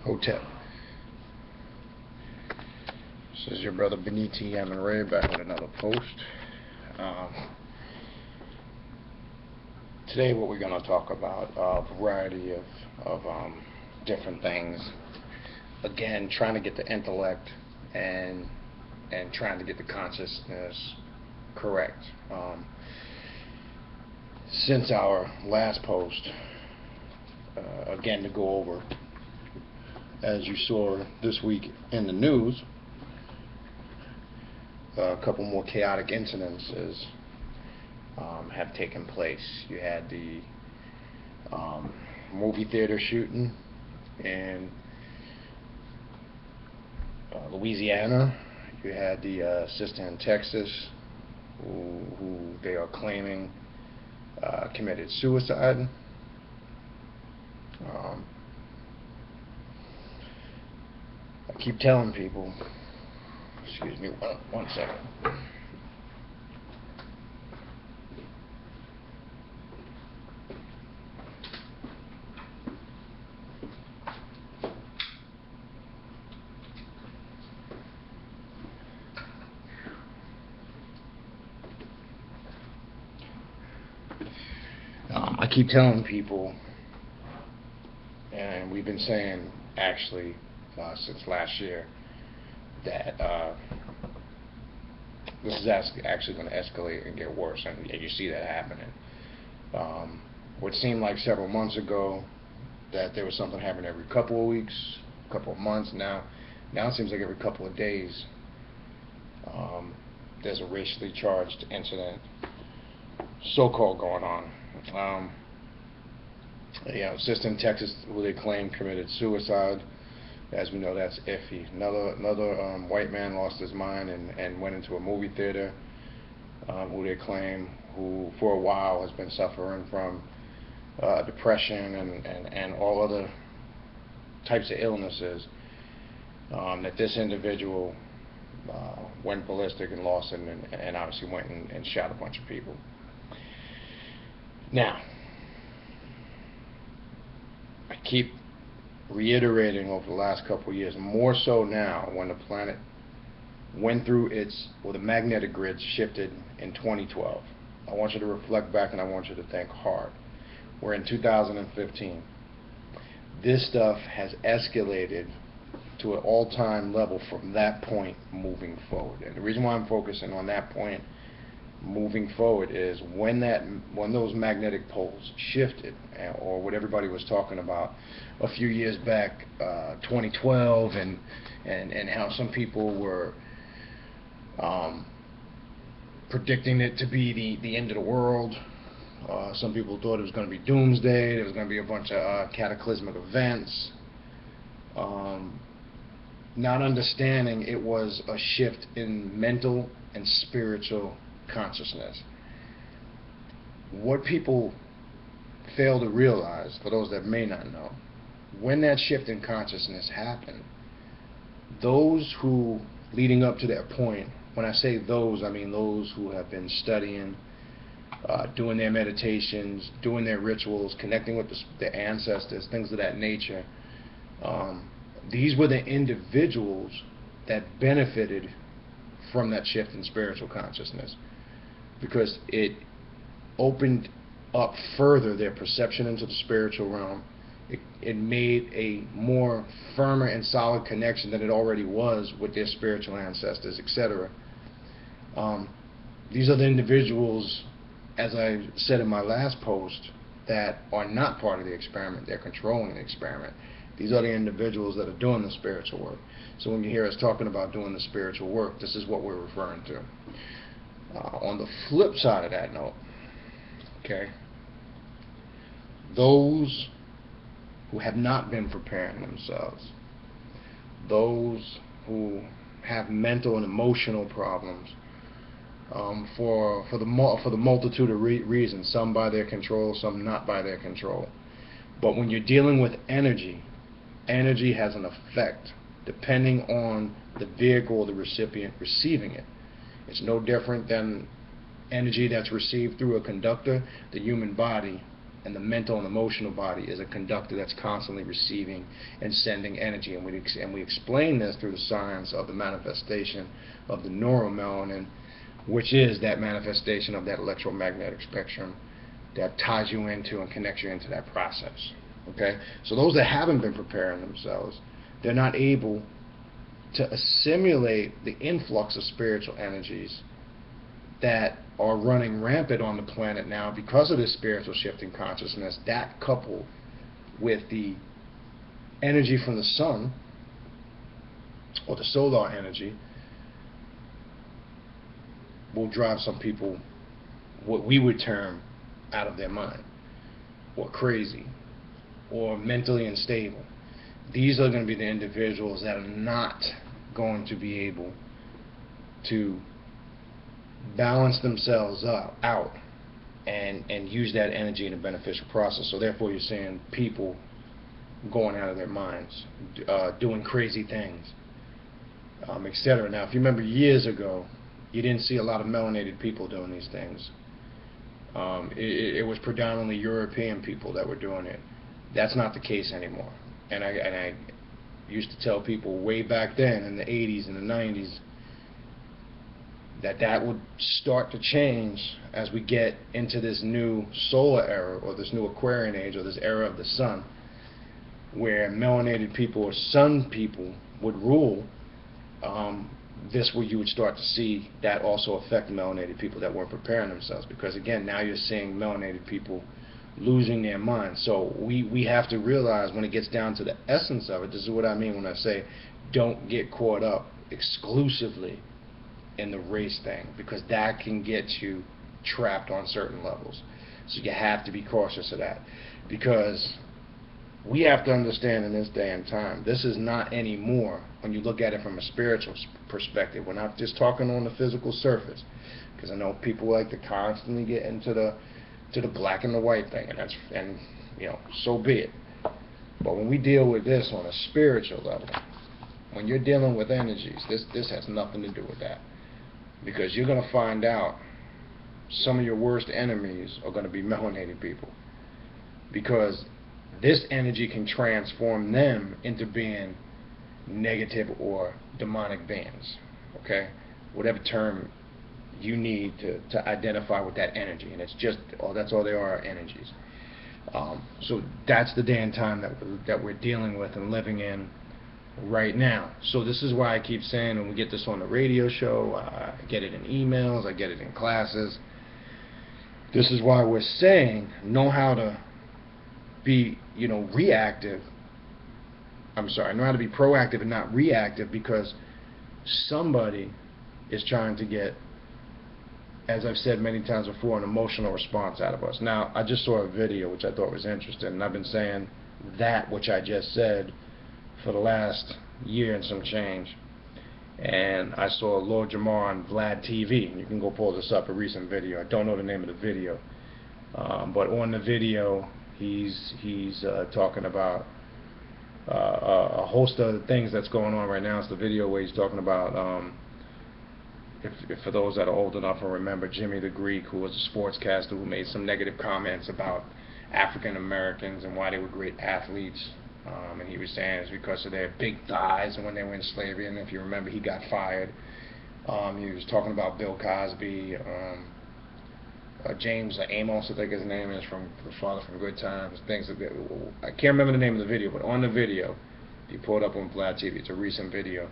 Hotel. This is your brother Beniti Ray back with another post. Today what we're going to talk about a variety of different things. Again, trying to get the intellect and trying to get the consciousness correct. Since our last post, again, to go over, as you saw this week in the news, a couple more chaotic incidences have taken place. You had the movie theater shooting in Louisiana. You had the sister in Texas who they are claiming committed suicide. I keep telling people, excuse me, one second. I keep telling people, and we've been saying actually since last year, that this is actually going to escalate and get worse, and you see that happening. What seemed like several months ago that there was something happening every couple of weeks, couple of months, now it seems like every couple of days there's a racially charged incident, so-called, going on. Sister in Texas, who they claim committed suicide. As we know, that's iffy. Another white man lost his mind and went into a movie theater, who they claim, who for a while has been suffering from depression and all other types of illnesses. That this individual went ballistic and lost it, and obviously went and shot a bunch of people. Now, I keep reiterating over the last couple of years, more so now when the planet went through the magnetic grid shifted in 2012. I want you to reflect back, and I want you to think hard. We're in 2015. This stuff has escalated to an all-time level from that point moving forward. And the reason why I'm focusing on that point moving forward is when those magnetic poles shifted, or what everybody was talking about a few years back, 2012, and how some people were predicting it to be the end of the world. Some people thought it was going to be doomsday. There was going to be a bunch of cataclysmic events. Not understanding it was a shift in mental and spiritual consciousness. What people fail to realize, for those that may not know, when that shift in consciousness happened, those who, leading up to that point, when I say those, I mean those who have been studying, doing their meditations, doing their rituals, connecting with the ancestors, things of that nature, these were the individuals that benefited from that shift in spiritual consciousness, because it opened up further their perception into the spiritual realm. It made a more firmer and solid connection than it already was with their spiritual ancestors, etc. These are the individuals, as I said in my last post, that are not part of the experiment. They're controlling the experiment. These are the individuals that are doing the spiritual work. So when you hear us talking about doing the spiritual work, this is what we're referring to. On the flip side of that note, okay, those who have not been preparing themselves, those who have mental and emotional problems, for the multitude of reasons, some by their control, some not by their control. But when you're dealing with energy, energy has an effect depending on the vehicle or the recipient receiving it. It's no different than energy that's received through a conductor, the human body, And the mental and emotional body is a conductor that's constantly receiving and sending energy. And we explain this through the science of the manifestation of the neuromelanin, which is that manifestation of that electromagnetic spectrum that ties you into and connects you into that process. Okay? So those that haven't been preparing themselves, they're not able to assimilate the influx of spiritual energies that are running rampant on the planet now because of this spiritual shift in consciousness. That, coupled with the energy from the sun, or the solar energy, will drive some people, what we would term, out of their mind, or crazy, or mentally unstable. These are going to be the individuals that are not going to be able to balance themselves out and use that energy in a beneficial process. So therefore you're seeing people going out of their minds, doing crazy things, etc. Now, if you remember years ago, you didn't see a lot of melanated people doing these things. It was predominantly European people that were doing it. That's not the case anymore. And I used to tell people way back then in the 80s and the 90s that would start to change as we get into this new solar era, or this new Aquarian age, or this era of the sun, where melanated people or sun people would rule. This where you would start to see that also affect melanated people that weren't preparing themselves, because again, now you're seeing melanated people losing their minds. So we have to realize, when it gets down to the essence of it, this is what I mean when I say don't get caught up exclusively in the race thing, because that can get you trapped on certain levels. So you have to be cautious of that, because we have to understand in this day and time, this is not anymore, when you look at it from a spiritual perspective. We're not just talking on the physical surface, because I know people like to constantly get into the black and the white thing, and you know, so be it. But when we deal with this on a spiritual level, when you're dealing with energies, this has nothing to do with that, because you're going to find out some of your worst enemies are going to be melanated people, because this energy can transform them into being negative or demonic beings. Okay, whatever term you need to identify with that energy, and it's just, that's all they are energies. So that's the day and time that we're dealing with and living in right now. So this is why I keep saying, when we get this on the radio show, I get it in emails, I get it in classes. This is why we're saying, know how to be, reactive. I'm sorry, know how to be proactive and not reactive, because somebody is trying to get, as I've said many times before, an emotional response out of us. Now, I just saw a video which I thought was interesting, and I've been saying that which I just said for the last year and some change. And I saw Lord Jamar on Vlad TV. You can go pull this up, a recent video. I don't know the name of the video, but on the video he's talking about a host of things that's going on right now. It's the video where he's talking about, if for those that are old enough to remember, Jimmy the Greek, who was a sportscaster who made some negative comments about African Americans and why they were great athletes, and he was saying it's because of their big thighs and when they were in slavery, and if you remember, he got fired. He was talking about Bill Cosby, James Amos, I think his name is, from the Father from Good Times, things like that. I can't remember the name of the video, but on the video, if you pull it up on Vlad TV, it's a recent video,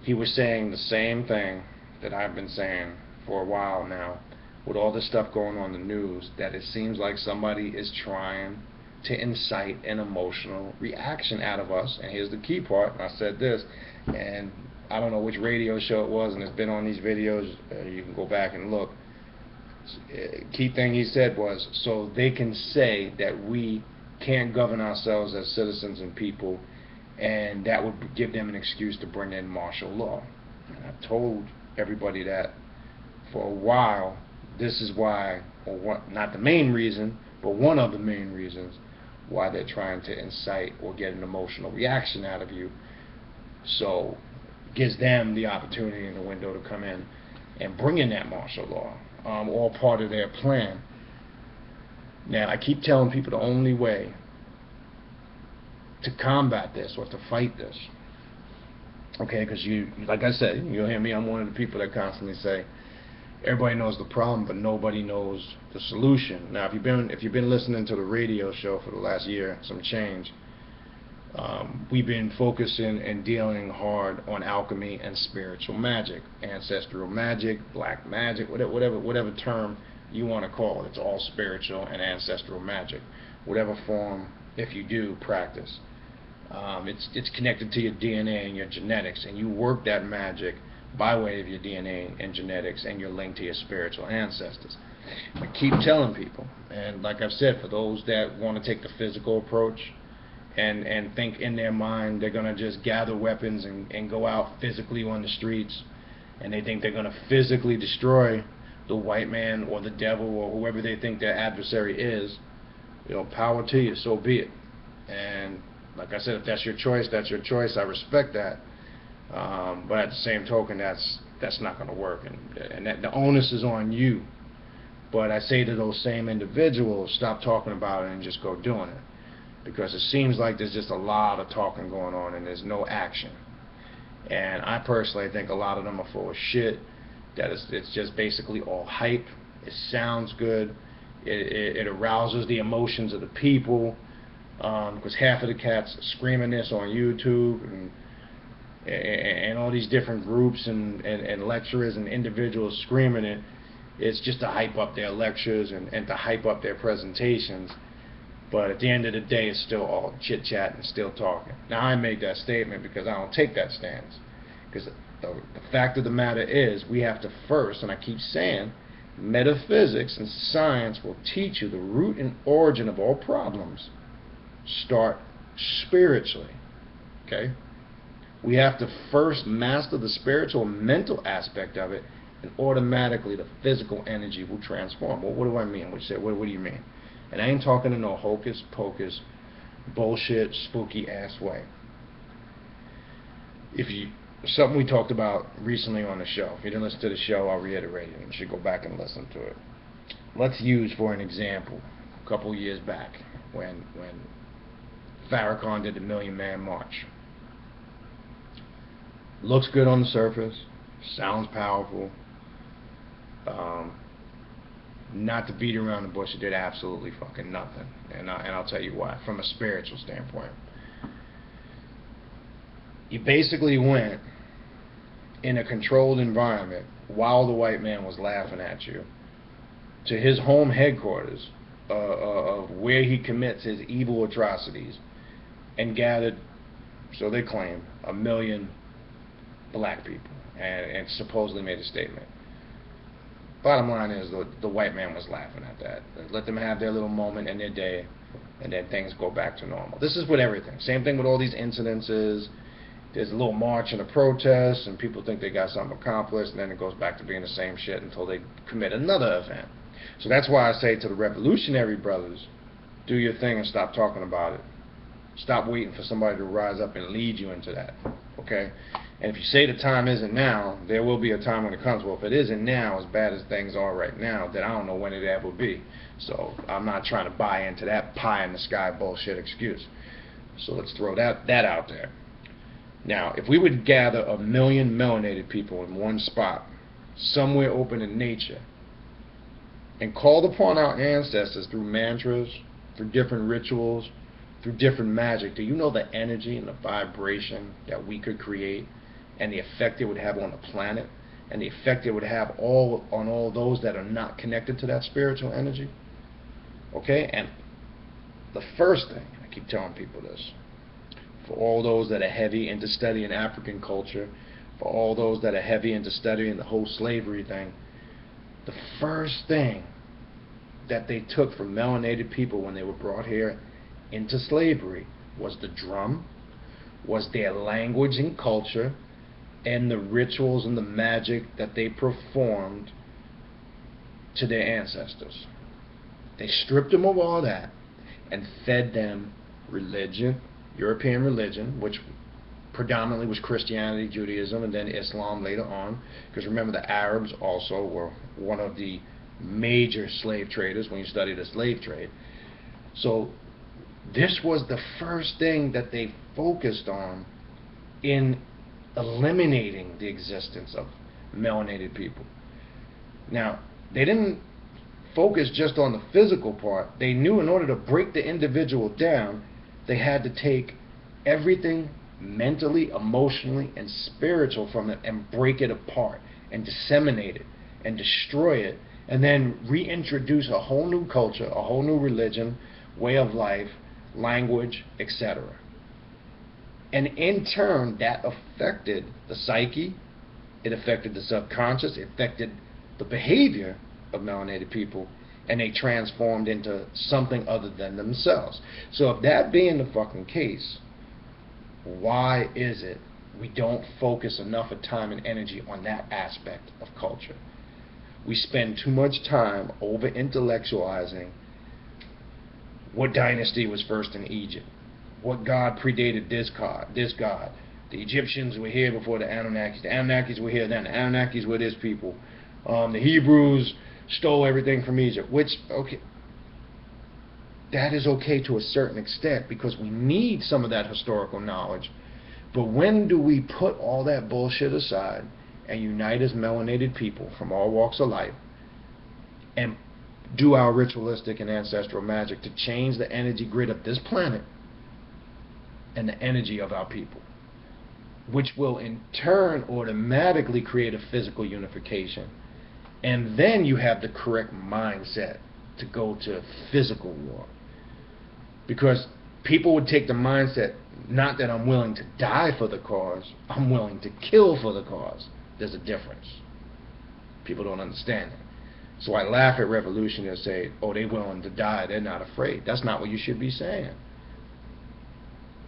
he was saying the same thing that I've been saying for a while now, with all this stuff going on in the news, that it seems like somebody is trying to incite an emotional reaction out of us. And here's the key part, and I said this, and I don't know which radio show it was, and it's been on these videos, you can go back and look. Key thing he said was, so they can say that we can't govern ourselves as citizens and people, and that would give them an excuse to bring in martial law. And I've told everybody that for a while. This is why, or not the main reason, but one of the main reasons why they're trying to incite or get an emotional reaction out of you, so it gives them the opportunity and the window to come in and bring in that martial law, all part of their plan. Now, I keep telling people the only way to combat this or to fight this, okay, because like I said, you'll hear me, I'm one of the people that constantly say, everybody knows the problem, but nobody knows the solution. Now, if you've been listening to the radio show for the last year, some change, we've been focusing and dealing hard on alchemy and spiritual magic, ancestral magic, black magic, whatever term you want to call it. It's all spiritual and ancestral magic, whatever form, if you do practice. It's connected to your DNA and your genetics, and you work that magic by way of your DNA and genetics, and you're linked to your spiritual ancestors. I keep telling people, and like I've said, for those that want to take the physical approach and think in their mind they're going to just gather weapons and go out physically on the streets, and they think they're going to physically destroy the white man or the devil or whoever they think their adversary is, power to you, so be it. And like I said, if that's your choice, that's your choice. I respect that. But at the same token, that's not going to work, and that the onus is on you. But I say to those same individuals, stop talking about it and just go doing it, because it seems like there's just a lot of talking going on and there's no action. And I personally think a lot of them are full of shit. That it's just basically all hype. It sounds good. It arouses the emotions of the people, because half of the cats are screaming this on YouTube and all these different groups and lecturers and individuals screaming it. It's just to hype up their lectures and to hype up their presentations. But at the end of the day, it's still all chit chat and still talking. Now, I make that statement because I don't take that stance. Because the fact of the matter is, we have to first, and I keep saying, metaphysics and science will teach you the root and origin of all problems. Start spiritually. Okay? We have to first master the spiritual and mental aspect of it, and automatically the physical energy will transform. Well, what do I mean? What do you mean? And I ain't talking in no hocus pocus, bullshit, spooky ass way. Something we talked about recently on the show. If you didn't listen to the show, I'll reiterate it. You should go back and listen to it. Let's use for an example, a couple years back when Farrakhan did the Million Man March. Looks good on the surface, sounds powerful. Not to beat around the bush, it did absolutely fucking nothing. And I'll tell you why. From a spiritual standpoint, you basically went in a controlled environment while the white man was laughing at you to his home headquarters of where he commits his evil atrocities, and gathered, so they claim, 1 million black people, and supposedly made a statement. Bottom line is, the white man was laughing at that. Let them have their little moment in their day, and then things go back to normal. This is with everything. Same thing with all these incidences. There's a little march and a protest, and people think they got something accomplished, and then it goes back to being the same shit until they commit another event. So that's why I say to the revolutionary brothers, do your thing and stop talking about it. Stop waiting for somebody to rise up and lead you into that. Okay? And if you say the time isn't now, there will be a time when it comes. Well, if it isn't now, as bad as things are right now, then I don't know when it ever will be. So I'm not trying to buy into that pie in the sky bullshit excuse. So let's throw that out there. Now, if we would gather 1 million melanated people in one spot, somewhere open in nature, and called upon our ancestors through mantras, through different rituals, through different magic, do you know the energy and the vibration that we could create, and the effect it would have on the planet, and the effect it would have on all those that are not connected to that spiritual energy? Okay? And the first thing, I keep telling people this, for all those that are heavy into studying African culture, for all those that are heavy into studying the whole slavery thing, the first thing that they took from melanated people when they were brought here into slavery was the drum, was their language and culture, and the rituals and the magic that they performed to their ancestors. They stripped them of all that and fed them religion, European religion, which predominantly was Christianity, Judaism, and then Islam later on. Because remember, the Arabs also were one of the major slave traders when you study the slave trade. So this was the first thing that they focused on in eliminating the existence of melanated people. Now, they didn't focus just on the physical part. They knew in order to break the individual down, they had to take everything mentally, emotionally, and spiritual from it and break it apart and disseminate it and destroy it, and then reintroduce a whole new culture, a whole new religion, way of life, language, etc. And in turn, that affected the psyche, it affected the subconscious, it affected the behavior of melanated people, and they transformed into something other than themselves. So if that being the fucking case, why is it we don't focus enough of time and energy on that aspect of culture? We spend too much time over intellectualizing what dynasty was first in Egypt, what god predated this god, The Egyptians were here before the Anunnakis were here then, the Anunnakis were this people, the Hebrews stole everything from Egypt, which, okay, that is okay to a certain extent because we need some of that historical knowledge. But when do we put all that bullshit aside and unite as melanated people from all walks of life and do our ritualistic and ancestral magic to change the energy grid of this planet and the energy of our people, which will in turn automatically create a physical unification? And then you have the correct mindset to go to physical war. Because people would take the mindset, not that I'm willing to die for the cause, I'm willing to kill for the cause. There's a difference. People don't understand it. So I laugh at revolutionists say, oh, they're willing to die, they're not afraid. That's not what you should be saying.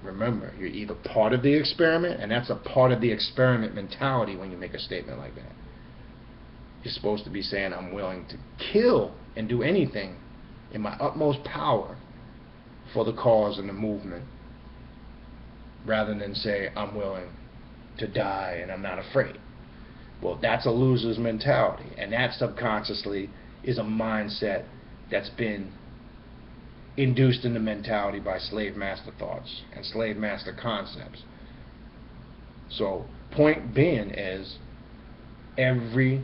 Remember, you're either part of the experiment, and that's a part of the experiment mentality when you make a statement like that. You're supposed to be saying, I'm willing to kill and do anything in my utmost power for the cause and the movement, rather than say, I'm willing to die and I'm not afraid. Well, that's a loser's mentality, and that subconsciously is a mindset that's been induced in the mentality by slave master thoughts and slave master concepts. So, point being is, every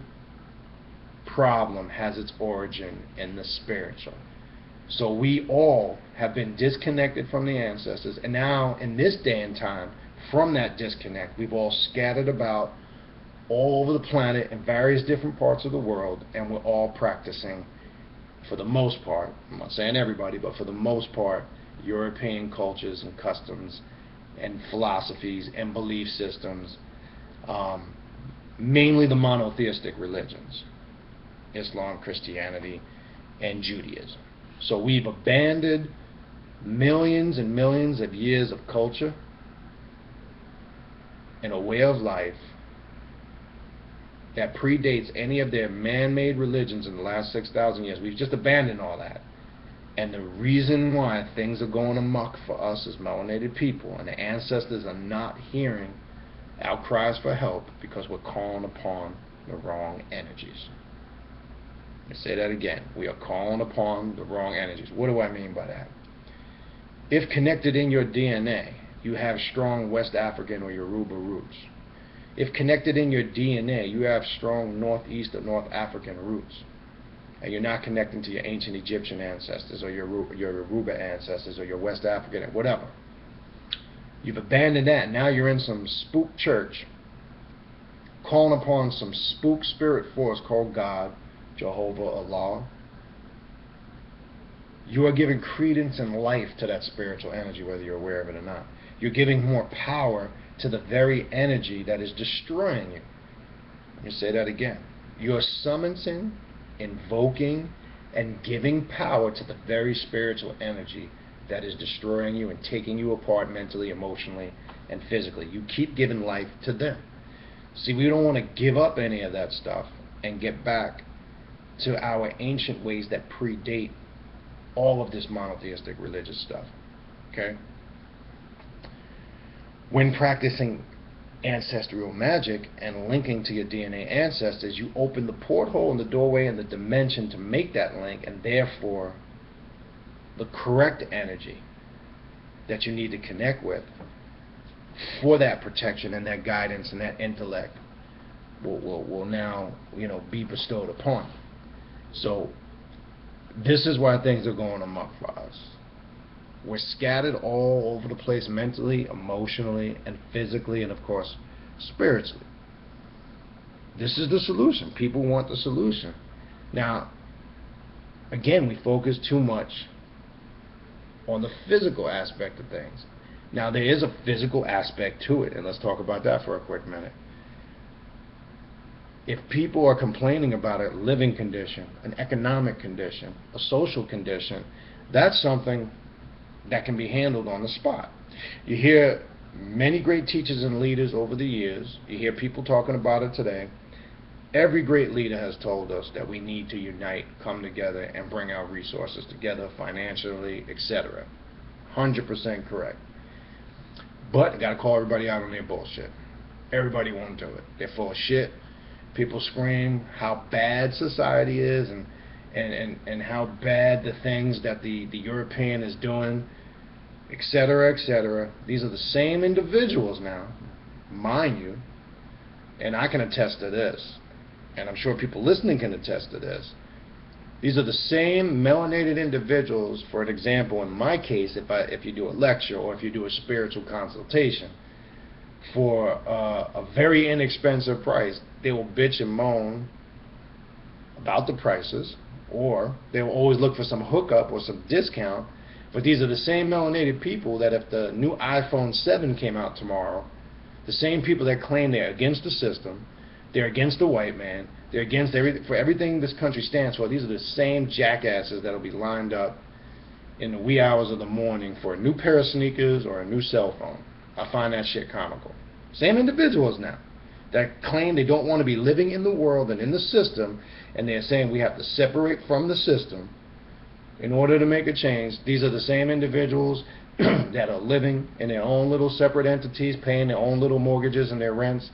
problem has its origin in the spiritual. So we all have been disconnected from the ancestors, and now in this day and time, from that disconnect, we've all scattered about all over the planet in various different parts of the world, and we're all practicing, for the most part, I'm not saying everybody, but for the most part, European cultures and customs and philosophies and belief systems, mainly the monotheistic religions, Islam, Christianity, and Judaism. So we've abandoned millions and millions of years of culture and a way of life that predates any of their man-made religions in the last 6,000 years. We've just abandoned all that. And the reason why things are going amok for us as melanated people and the ancestors are not hearing our cries for help, because we're calling upon the wrong energies. Let me say that again. We are calling upon the wrong energies. What do I mean by that? If connected in your DNA, you have strong West African or Yoruba roots. If connected in your DNA, you have strong Northeast or North African roots, and you're not connecting to your ancient Egyptian ancestors or your Yoruba ancestors or your West African, whatever. You've abandoned that. Now you're in some spook church, calling upon some spook spirit force called God, Jehovah, Allah. You are giving credence and life to that spiritual energy, whether you're aware of it or not. You're giving more power to the very energy that is destroying you. Let me say that again. You're summoning, invoking, and giving power to the very spiritual energy that is destroying you and taking you apart mentally, emotionally, and physically. You keep giving life to them. See, we don't want to give up any of that stuff and get back to our ancient ways that predate all of this monotheistic religious stuff. Okay? When practicing ancestral magic and linking to your DNA ancestors, you open the porthole and the doorway and the dimension to make that link, and therefore the correct energy that you need to connect with for that protection and that guidance and that intellect will now, be bestowed upon. So this is why things are going amok for us. We're scattered all over the place mentally, emotionally, and physically, and of course spiritually. This is the solution. People want the solution. Now, again, we focus too much on the physical aspect of things. Now, there is a physical aspect to it, and let's talk about that for a quick minute. If people are complaining about a living condition, an economic condition, a social condition, that's something that can be handled on the spot. You hear many great teachers and leaders over the years. You hear people talking about it today. Every great leader has told us that we need to unite, come together, and bring our resources together financially, etc. 100% correct. But I got to call everybody out on their bullshit. Everybody won't do it. They're full of shit. People scream how bad society is and how bad the things that the European is doing, etc., etc. These are the same individuals now, mind you, and I can attest to this, and I'm sure people listening can attest to this. These are the same melanated individuals. For an example, in my case, if you do a lecture or if you do a spiritual consultation for a very inexpensive price, they will bitch and moan about the prices, or they will always look for some hookup or some discount. But these are the same melanated people that if the new iPhone 7 came out tomorrow, the same people that claim they're against the system, they're against the white man, they're against everything this country stands for, these are the same jackasses that will be lined up in the wee hours of the morning for a new pair of sneakers or a new cell phone. I find that shit comical. Same individuals now that claim they don't want to be living in the world and in the system, and they're saying we have to separate from the system in order to make a change. These are the same individuals that are living in their own little separate entities, paying their own little mortgages and their rents,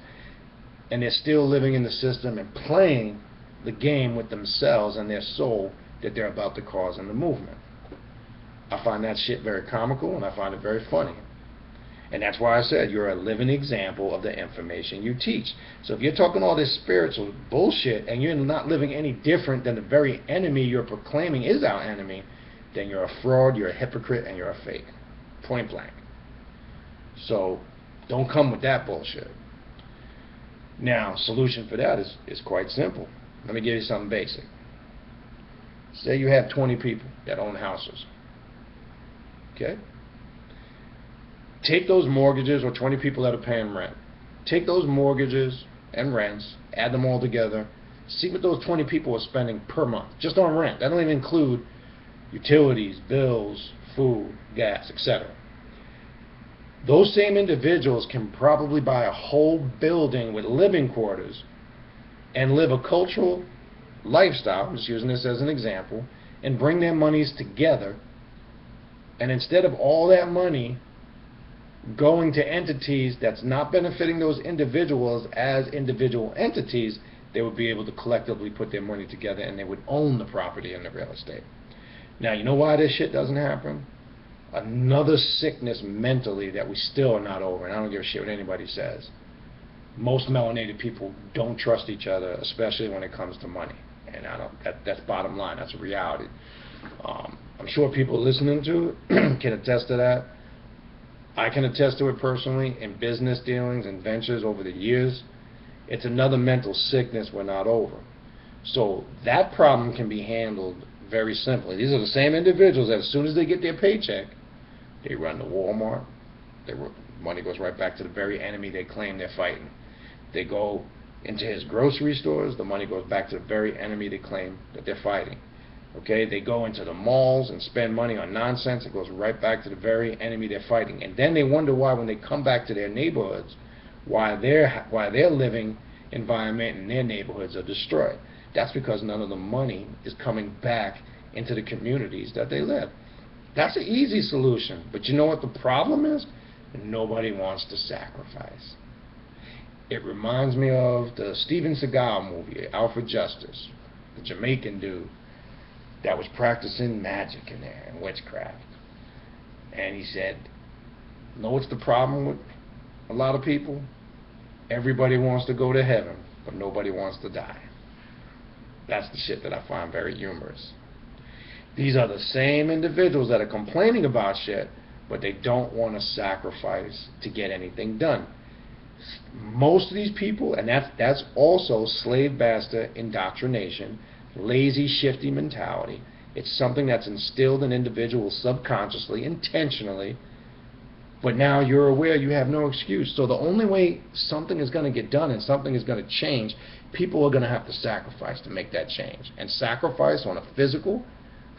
and they're still living in the system and playing the game with themselves and their soul that they're about to cause in the movement. I find that shit very comical, and I find it very funny. And that's why I said you're a living example of the information you teach. So if you're talking all this spiritual bullshit and you're not living any different than the very enemy you're proclaiming is our enemy, then you're a fraud, you're a hypocrite, and you're a fake. Point blank. So don't come with that bullshit. Now, solution for that is quite simple. Let me give you something basic. Say you have 20 people that own houses. Okay? Take those mortgages, or 20 people that are paying rent. Take those mortgages and rents, add them all together, see what those 20 people are spending per month, just on rent. That don't even include utilities, bills, food, gas, etc. Those same individuals can probably buy a whole building with living quarters and live a cultural lifestyle, I'm just using this as an example, and bring their monies together, and instead of all that money going to entities that's not benefiting those individuals as individual entities, they would be able to collectively put their money together and they would own the property and the real estate. Now, you know why this shit doesn't happen? Another sickness mentally that we still are not over, and I don't give a shit what anybody says. Most melanated people don't trust each other, especially when it comes to money. And that's bottom line. That's a reality. I'm sure people listening to it can attest to that. I can attest to it personally in business dealings and ventures over the years. It's another mental sickness we're not over. So that problem can be handled very simply. These are the same individuals that as soon as they get their paycheck, they run to Walmart. Money goes right back to the very enemy they claim they're fighting. They go into his grocery stores. The money goes back to the very enemy they claim that they're fighting. Okay, they go into the malls and spend money on nonsense. It goes right back to the very enemy they're fighting. And then they wonder why, when they come back to their neighborhoods, why their living environment and their neighborhoods are destroyed. That's because none of the money is coming back into the communities that they live. That's an easy solution. But you know what the problem is? Nobody wants to sacrifice. It reminds me of the Steven Seagal movie, Alfred Justice, the Jamaican dude that was practicing magic in there and witchcraft. And he said, know what's the problem with a lot of people? Everybody wants to go to heaven, but nobody wants to die. That's the shit that I find very humorous. These are the same individuals that are complaining about shit, but they don't want to sacrifice to get anything done. Most of these people, and that's also slave master indoctrination, lazy, shifty mentality. It's something that's instilled in individuals subconsciously, intentionally, but now you're aware you have no excuse. So the only way something is going to get done and something is going to change, people are going to have to sacrifice to make that change. And sacrifice on a physical,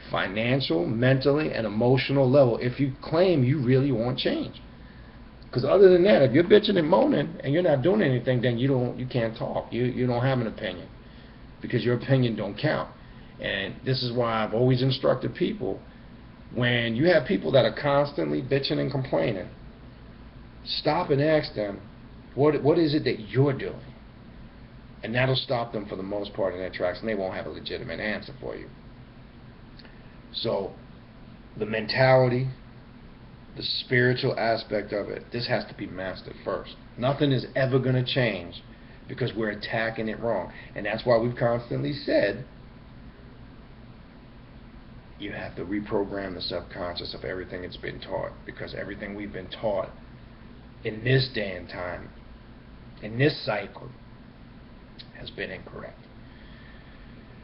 financial, mentally, and emotional level if you claim you really want change. Because other than that, if you're bitching and moaning and you're not doing anything, then you can't talk. You don't have an opinion, because your opinion don't count. And this is why I've always instructed people, when you have people that are constantly bitching and complaining, stop and ask them, what is it that you're doing? And that'll stop them for the most part in their tracks, and they won't have a legitimate answer for you. So the mentality, the spiritual aspect of it, this has to be mastered first. Nothing is ever going to change because we're attacking it wrong. And that's why we've constantly said you have to reprogram the subconscious of everything that's been taught, because everything we've been taught in this day and time, in this cycle, has been incorrect.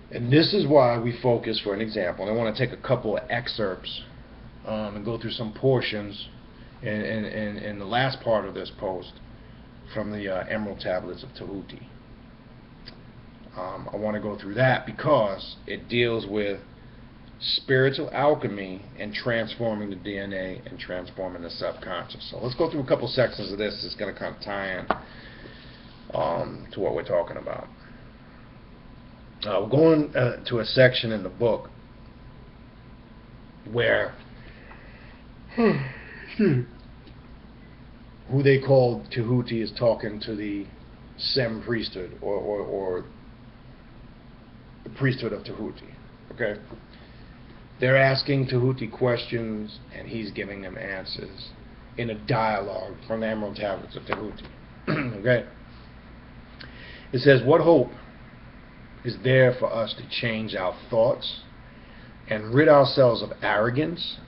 And this is why we focus, for an example, and I want to take a couple of excerpts and go through some portions in the last part of this post from the Emerald Tablets of Tahuti. I want to go through that because it deals with spiritual alchemy and transforming the DNA and transforming the subconscious. So let's go through a couple sections of this. It's going to kind of tie in to what we're talking about. We're going to a section in the book where who they call Tahuti is talking to the Sem priesthood, or the priesthood of Tahuti. Okay? They're asking Tahuti questions, and he's giving them answers in a dialogue from the Emerald Tablets of Tahuti. Okay? It says, what hope is there for us to change our thoughts and rid ourselves of arrogance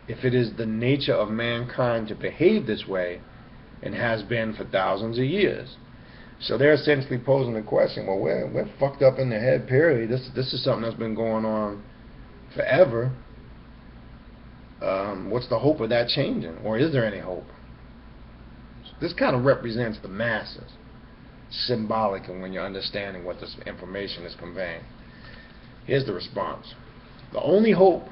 if it is the nature of mankind to behave this way and has been for thousands of years? So they're essentially posing the question, well, we're fucked up in the head, period. This is something that's been going on forever. What's the hope of that changing? Or is there any hope? So this kind of represents the masses, symbolic, and when you're understanding what this information is conveying. Here's the response. The only hope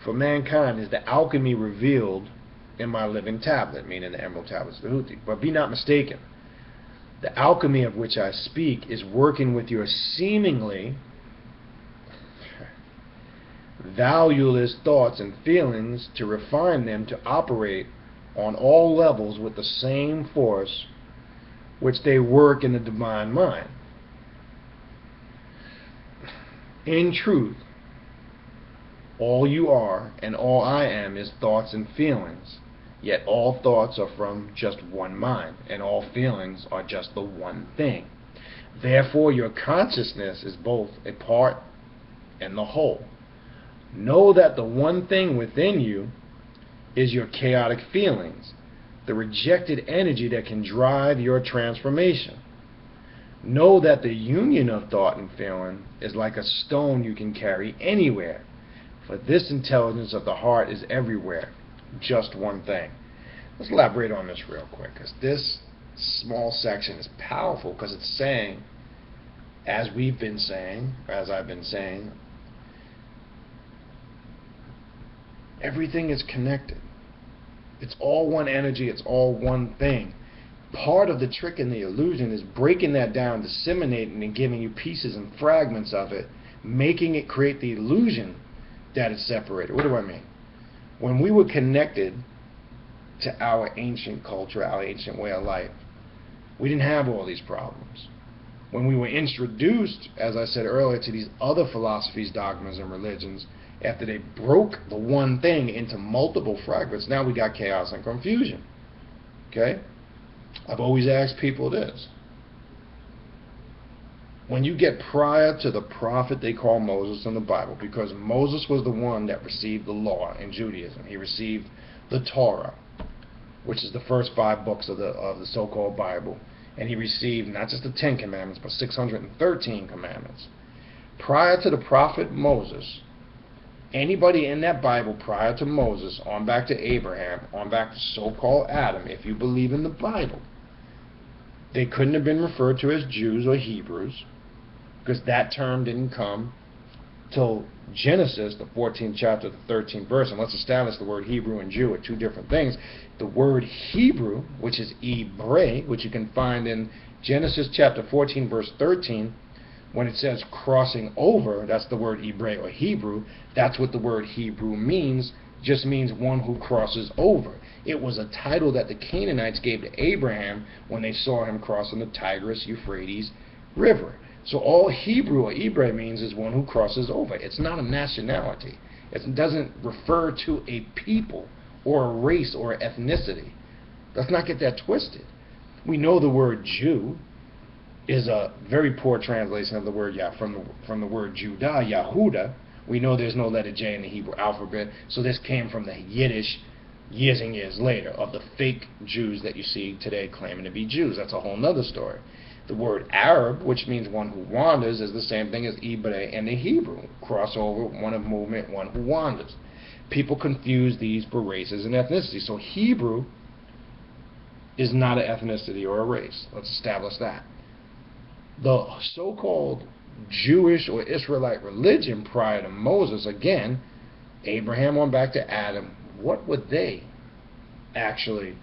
for mankind is the alchemy revealed in my living tablet, meaning the Emerald Tablets of Tahuti. But be not mistaken, the alchemy of which I speak is working with your seemingly valueless thoughts and feelings to refine them to operate on all levels with the same force which they work in the divine mind. In truth, all you are and all I am is thoughts and feelings, yet all thoughts are from just one mind, and all feelings are just the one thing. Therefore, your consciousness is both a part and the whole. Know that the one thing within you is your chaotic feelings, the rejected energy that can drive your transformation. Know that the union of thought and feeling is like a stone you can carry anywhere, for this intelligence of the heart is everywhere, just one thing. Let's elaborate on this real quick, because this small section is powerful, because it's saying, as we've been saying, or as I've been saying, everything is connected. It's all one energy, it's all one thing. Part of the trick and the illusion is breaking that down, disseminating and giving you pieces and fragments of it, making it create the illusion that it's separated. What do I mean? When we were connected to our ancient culture, our ancient way of life, We didn't have all these problems. When we were introduced, as I said earlier, to these other philosophies, dogmas, and religions, after they broke the one thing into multiple fragments, now we got chaos and confusion. Okay? I've always asked people this. When you get prior to the prophet they call Moses in the Bible, because Moses was the one that received the law in Judaism. He received the Torah, which is the first 5 books of the so-called Bible. And he received not just the 10 commandments, but 613 commandments. Prior to the prophet Moses, anybody in that Bible prior to Moses, on back to Abraham, on back to so-called Adam, if you believe in the Bible, they couldn't have been referred to as Jews or Hebrews, because that term didn't come till Genesis, the 14th chapter, the 13th verse. And let's establish the word Hebrew and Jew are 2 different things. The word Hebrew, which is Ibre, which you can find in Genesis chapter 14, verse 13, when it says crossing over, that's the word Ibre or Hebrew. That's what the word Hebrew means, just means one who crosses over. It was a title that the Canaanites gave to Abraham when they saw him crossing the Tigris-Euphrates River. So all Hebrew or Ibre means is one who crosses over. It's not a nationality. It doesn't refer to a people or a race or ethnicity. Let's not get that twisted. We know the word Jew is a very poor translation of the word from the word Judah, Yahuda. We know there's no letter J in the Hebrew alphabet, so this came from the Yiddish years and years later of the fake Jews that you see today claiming to be Jews. That's a whole other story. The word Arab, which means one who wanders, is the same thing as Ibre and the Hebrew. Crossover, one of movement, one who wanders. People confuse these for races and ethnicity. So Hebrew is not an ethnicity or a race. Let's establish that. The so-called Jewish or Israelite religion prior to Moses, again, Abraham on back to Adam, what would they actually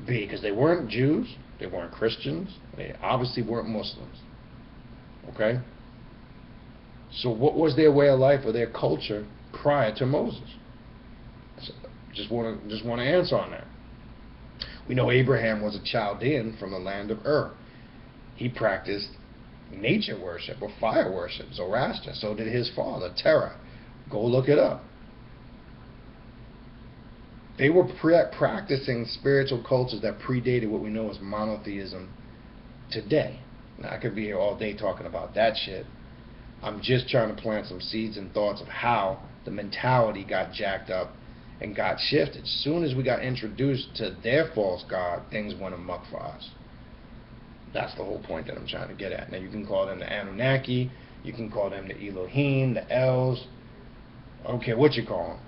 be? Because they weren't Jews, they weren't Christians, they obviously weren't Muslims. Okay? So what was their way of life or their culture prior to Moses? So just want to answer on that. We know Abraham was a Chaldean from the land of Ur. He practiced nature worship or fire worship, Zoroaster. So did his father, Terah. Go look it up. They were practicing spiritual cultures that predated what we know as monotheism today. Now, I could be here all day talking about that shit. I'm just trying to plant some seeds and thoughts of how the mentality got jacked up and got shifted. As soon as we got introduced to their false god, things went amok for us. That's the whole point that I'm trying to get at. Now, you can call them the Anunnaki, you can call them the Elohim, the Els, I don't care what you call them.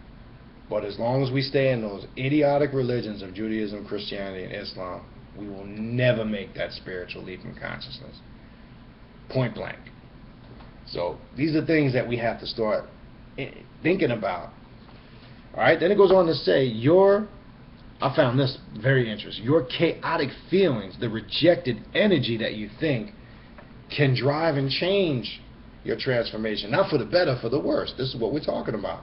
But as long as we stay in those idiotic religions of Judaism, Christianity, and Islam, we will never make that spiritual leap in consciousness. Point blank. So these are things that we have to start thinking about. All right, then it goes on to say, I found this very interesting, your chaotic feelings, the rejected energy that you think can drive and change your transformation. Not for the better, for the worse. This is what we're talking about.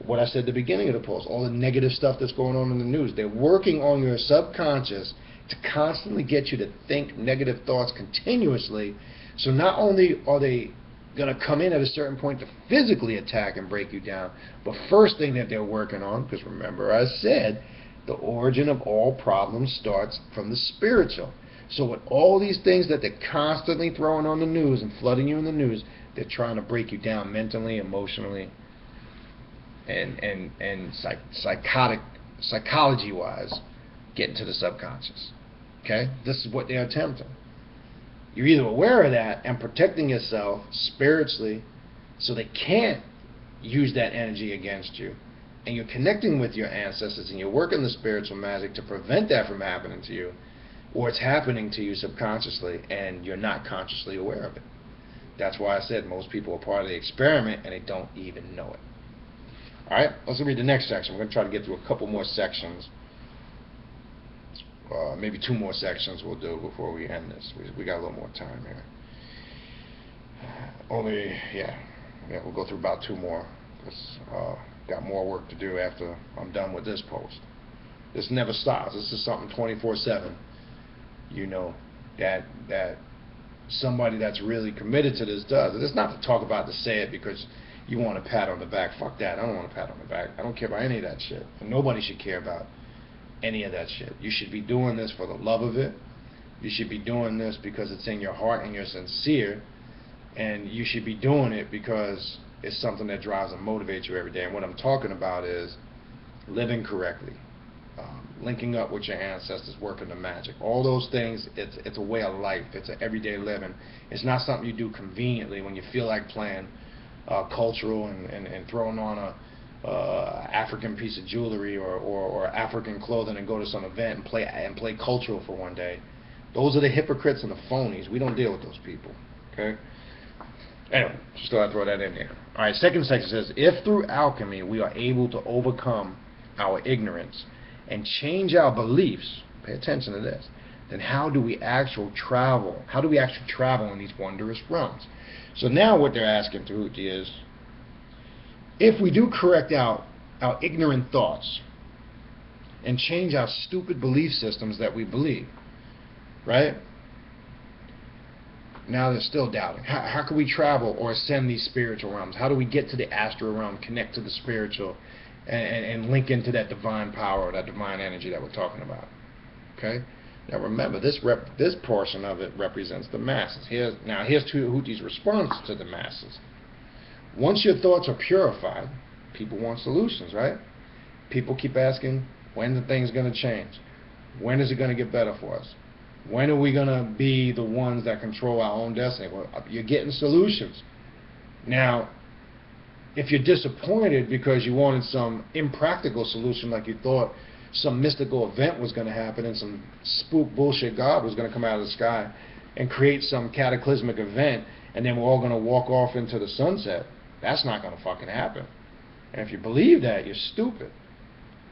What I said at the beginning of the post, all the negative stuff that's going on in the news. They're working on your subconscious to constantly get you to think negative thoughts continuously. So not only are they going to come in at a certain point to physically attack and break you down, but first thing that they're working on, because remember I said, the origin of all problems starts from the spiritual. So with all these things that they're constantly throwing on the news and flooding you in the news, they're trying to break you down mentally, emotionally, and psychology-wise, get into the subconscious. Okay? This is what they're attempting. You're either aware of that and protecting yourself spiritually so they can't use that energy against you, and you're connecting with your ancestors and you're working the spiritual magic to prevent that from happening to you, or it's happening to you subconsciously and you're not consciously aware of it. That's why I said most people are part of the experiment and they don't even know it. Alright, let's read the next section. We're going to try to get through a couple more sections. Maybe 2 more sections we'll do before we end this. We got a little more time here. We'll go through about 2 more. Got more work to do after I'm done with this post. This never stops. This is something 24/7. you know, that somebody that's really committed to this does. And it's not to talk about, to say it because you want a pat on the back. Fuck that. I don't want a pat on the back. I don't care about any of that shit. And nobody should care about any of that shit. You should be doing this for the love of it. You should be doing this because it's in your heart and you're sincere. And you should be doing it because it's something that drives and motivates you every day. And what I'm talking about is living correctly, linking up with your ancestors, working the magic. All those things, it's a way of life. It's an everyday living. It's not something you do conveniently when you feel like playing cultural and throwing on a African piece of jewelry or African clothing and go to some event and play cultural for one day. Those are the hypocrites and the phonies. We don't deal with those people. Okay? Anyway, just thought I'd throw that in there. All right, second section says, if through alchemy we are able to overcome our ignorance and change our beliefs, pay attention to this, then how do we actually travel? How do we actually travel in these wondrous realms? So now what they're asking Tahuti is, if we do correct our ignorant thoughts and change our stupid belief systems that we believe, right? Now they're still doubting. How can we travel or ascend these spiritual realms? How do we get to the astral realm, connect to the spiritual, and link into that divine power, that divine energy that we're talking about? Okay? Now remember, this portion of it represents the masses. Here's Tahuti's response to the masses. Once your thoughts are purified, people want solutions, right? People keep asking, when the thing's going to change? When is it going to get better for us? When are we going to be the ones that control our own destiny? Well, you're getting solutions. Now, if you're disappointed because you wanted some impractical solution, like you thought some mystical event was going to happen and some spook bullshit God was going to come out of the sky and create some cataclysmic event, and then we're all going to walk off into the sunset, that's not going to fucking happen. And if you believe that, you're stupid.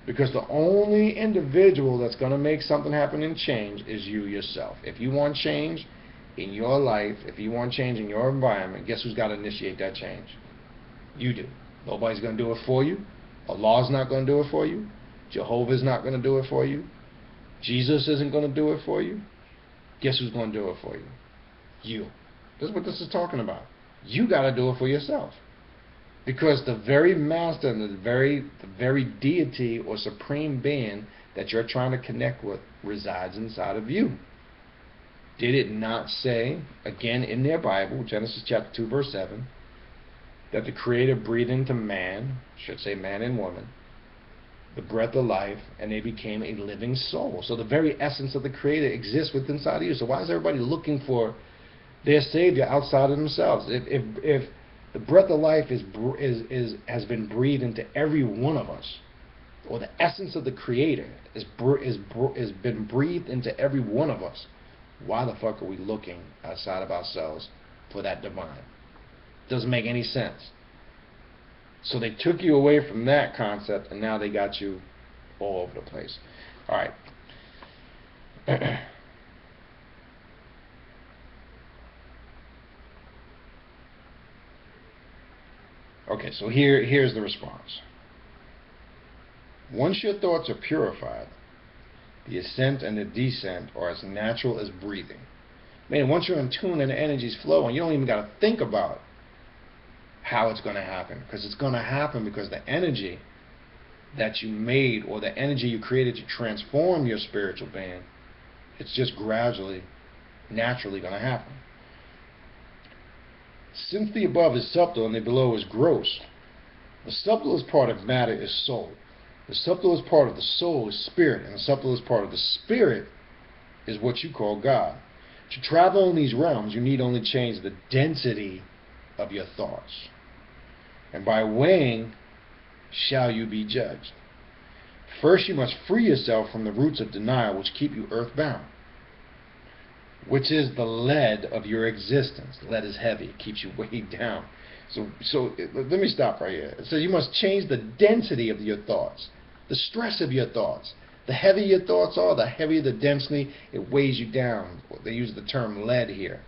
Because the only individual that's going to make something happen and change is you yourself. If you want change in your life, if you want change in your environment, guess who's got to initiate that change? You do. Nobody's going to do it for you. Allah's not going to do it for you. Jehovah's not going to do it for you. Jesus isn't going to do it for you. Guess who's going to do it for you? You. This is what this is talking about. You got to do it for yourself. Because the very master and the very deity or supreme being that you're trying to connect with resides inside of you. Did it not say, again in their Bible, Genesis chapter 2, verse 7, that the Creator breathed into man, should say man and woman, the breath of life, and they became a living soul. So the very essence of the Creator exists within inside of you. So why is everybody looking for their Savior outside of themselves? If the breath of life has been breathed into every one of us, or the essence of the Creator has been breathed into every one of us, why the fuck are we looking outside of ourselves for that divine? Doesn't make any sense. So they took you away from that concept, and now they got you all over the place. All right. Okay, so here's the response. Once your thoughts are purified, the ascent and the descent are as natural as breathing. Man, once you're in tune and the energy's flowing, you don't even got to think about how it's going to happen. Because it's going to happen because the energy that you made, or the energy you created to transform your spiritual being, it's just gradually, naturally going to happen. Since the above is subtle and the below is gross, the subtlest part of matter is soul. The subtlest part of the soul is spirit, and the subtlest part of the spirit is what you call God. To travel in these realms, you need only change the density of your thoughts. And by weighing, shall you be judged. First, you must free yourself from the roots of denial which keep you earthbound, which is the lead of your existence. Lead is heavy. It keeps you weighed down. So let me stop right here. So you must change the density of your thoughts, the stress of your thoughts. The heavier your thoughts are, the heavier the density, it weighs you down. They use the term lead here.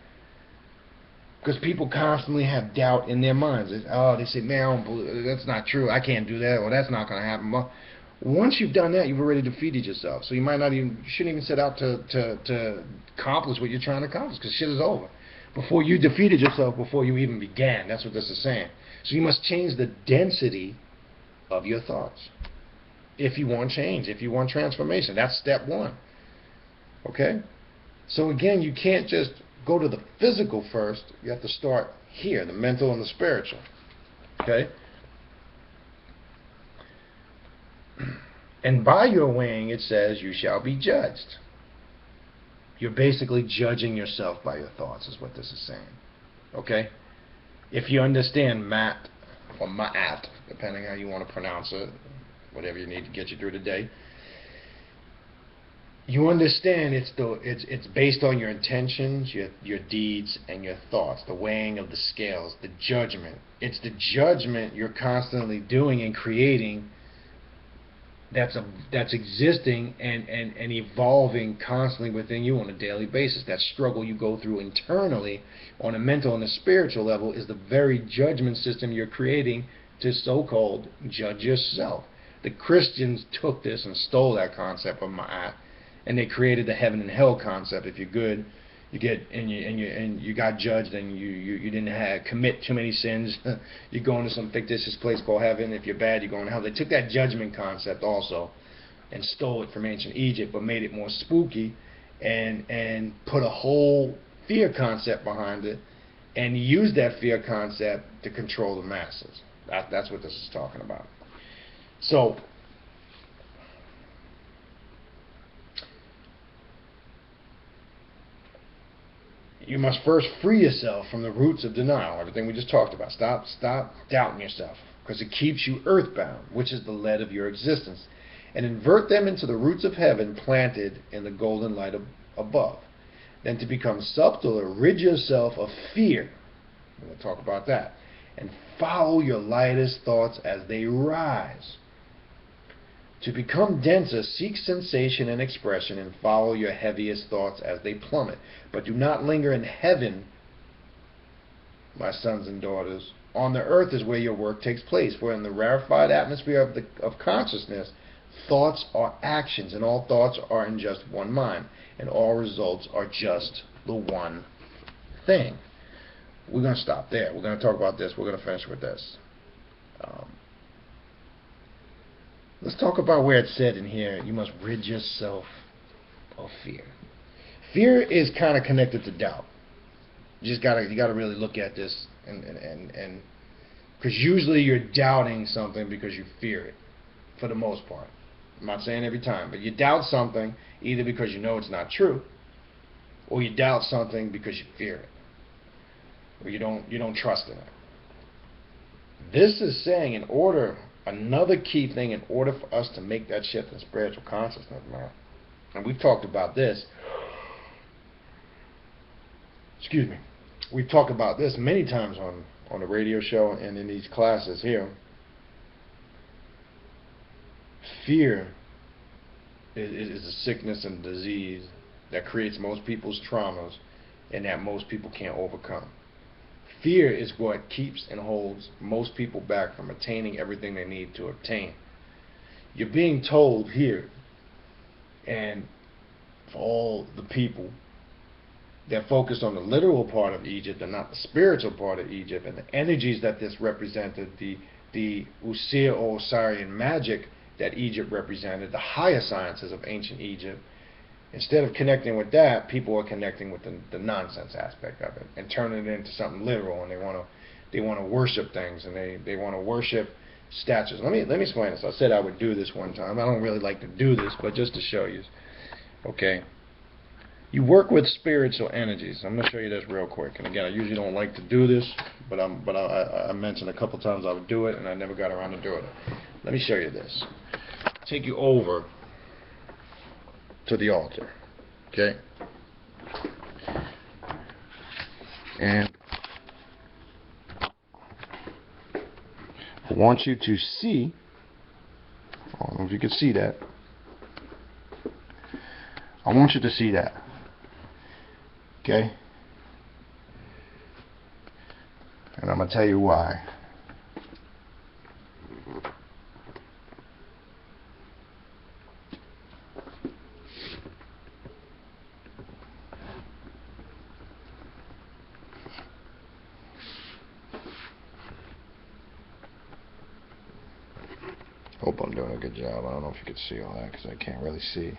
Because people constantly have doubt in their minds. They say, man, that's not true. I can't do that, or that's not going to happen. Once you've done that, you've already defeated yourself. So you shouldn't even set out to accomplish what you're trying to accomplish, because shit is over. Before you defeated yourself, before you even began. That's what this is saying. So you must change the density of your thoughts. If you want change, if you want transformation, that's step one. Okay? So again, you can't just go to the physical first. You have to start here, the mental and the spiritual. Okay? And by your weighing, it says, you shall be judged. You're basically judging yourself by your thoughts, is what this is saying. Okay? If you understand mat, or ma'at, depending how you want to pronounce it, whatever you need to get you through the day, you understand it's based on your intentions, your deeds, and your thoughts. The weighing of the scales, the judgment. It's the judgment you're constantly doing and creating that's existing and evolving constantly within you on a daily basis. That struggle you go through internally on a mental and a spiritual level is the very judgment system you're creating to so-called judge yourself. The Christians took this and stole that concept of Ma'at, and they created the heaven and hell concept. If you're good, you get and you got judged, and you didn't commit too many sins, you're going to some fictitious place called heaven. If you're bad, you're going to hell. They took that judgment concept also and stole it from ancient Egypt, but made it more spooky and put a whole fear concept behind it, and used that fear concept to control the masses. That's what this is talking about. So you must first free yourself from the roots of denial, everything we just talked about. Stop doubting yourself, because it keeps you earthbound, which is the lead of your existence, and invert them into the roots of heaven planted in the golden light above. Then to become subtler, rid yourself of fear. We're going to talk about that. And follow your lightest thoughts as they rise. To become denser, seek sensation and expression, and follow your heaviest thoughts as they plummet. But do not linger in heaven, my sons and daughters. On the earth is where your work takes place, for in the rarefied atmosphere of consciousness, thoughts are actions, and all thoughts are in just one mind, and all results are just the one thing. We're going to stop there. We're going to talk about this. We're going to finish with this. Let's talk about where it said in here, you must rid yourself of fear. Fear is kind of connected to doubt. You gotta really look at this, and because usually you're doubting something because you fear it, for the most part. I'm not saying every time, but you doubt something either because you know it's not true, or you doubt something because you fear it, or you don't trust in it. This is saying another key thing in order for us to make that shift in spiritual consciousness, man. And we've talked about this. Excuse me. We've talked about this many times on the radio show and in these classes here. Fear is a sickness and disease that creates most people's traumas and that most people can't overcome. Fear is what keeps and holds most people back from attaining everything they need to obtain. You're being told here, and for all the people that focus on the literal part of Egypt and not the spiritual part of Egypt, and the energies that this represented, the Usir or Osirian magic that Egypt represented, the higher sciences of ancient Egypt, instead of connecting with that, people are connecting with the nonsense aspect of it and turning it into something literal, and they want to worship things, and they want to worship statues. Let me explain this. I said I would do this one time. I don't really like to do this, but just to show you. Okay. You work with spiritual energies. I'm going to show you this real quick. And again, I usually don't like to do this, but I mentioned a couple times I would do it, and I never got around to doing it. Let me show you this. Take you over to the altar, okay? And I want you to see, I don't know if you can see that. I want you to see that, okay? And I'm going to tell you why. hope I'm doing a good job. I don't know if you could see all that because I can't really see.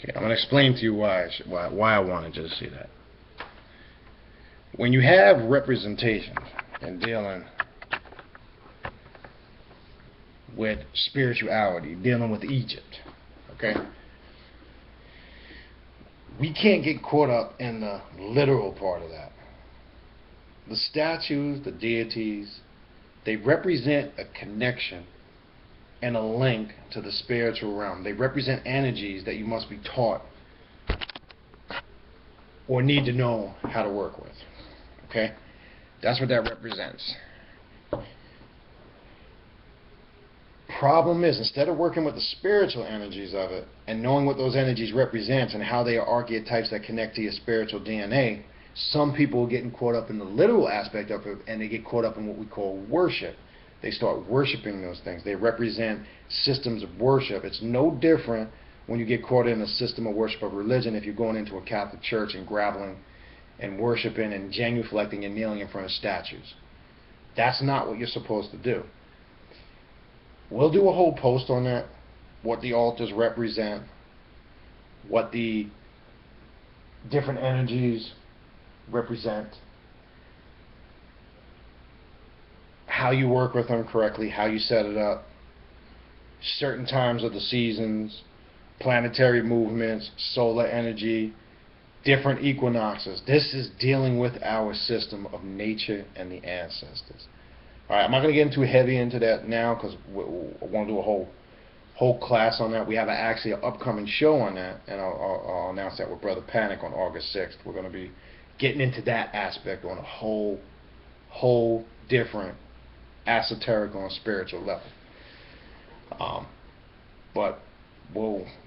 Okay, I'm going to explain to you why I wanted you to see that. When you have representation and dealing with spirituality, dealing with Egypt, okay, we can't get caught up in the literal part of that. The statues, the deities, they represent a connection and a link to the spiritual realm. They represent energies that you must be taught or need to know how to work with. Okay? That's what that represents. Problem is, instead of working with the spiritual energies of it and knowing what those energies represent and how they are archetypes that connect to your spiritual DNA, some people are getting caught up in the literal aspect of it, and they get caught up in what we call worship. They start worshiping those things. They represent systems of worship. It's no different when you get caught in a system of worship of religion if you're going into a Catholic church and groveling and worshiping and genuflecting and kneeling in front of statues. That's not what you're supposed to do. We'll do a whole post on that, what the altars represent, what the different energies represent, how you work with them correctly, how you set it up, certain times of the seasons, planetary movements, solar energy, different equinoxes. This is dealing with our system of nature and the ancestors. Alright, I'm not going to get too heavy into that now because I want to do a whole class on that. We have actually an upcoming show on that, and I'll announce that with Brother Panic on August 6th. We're going to be getting into that aspect on a whole different esoteric and spiritual level. But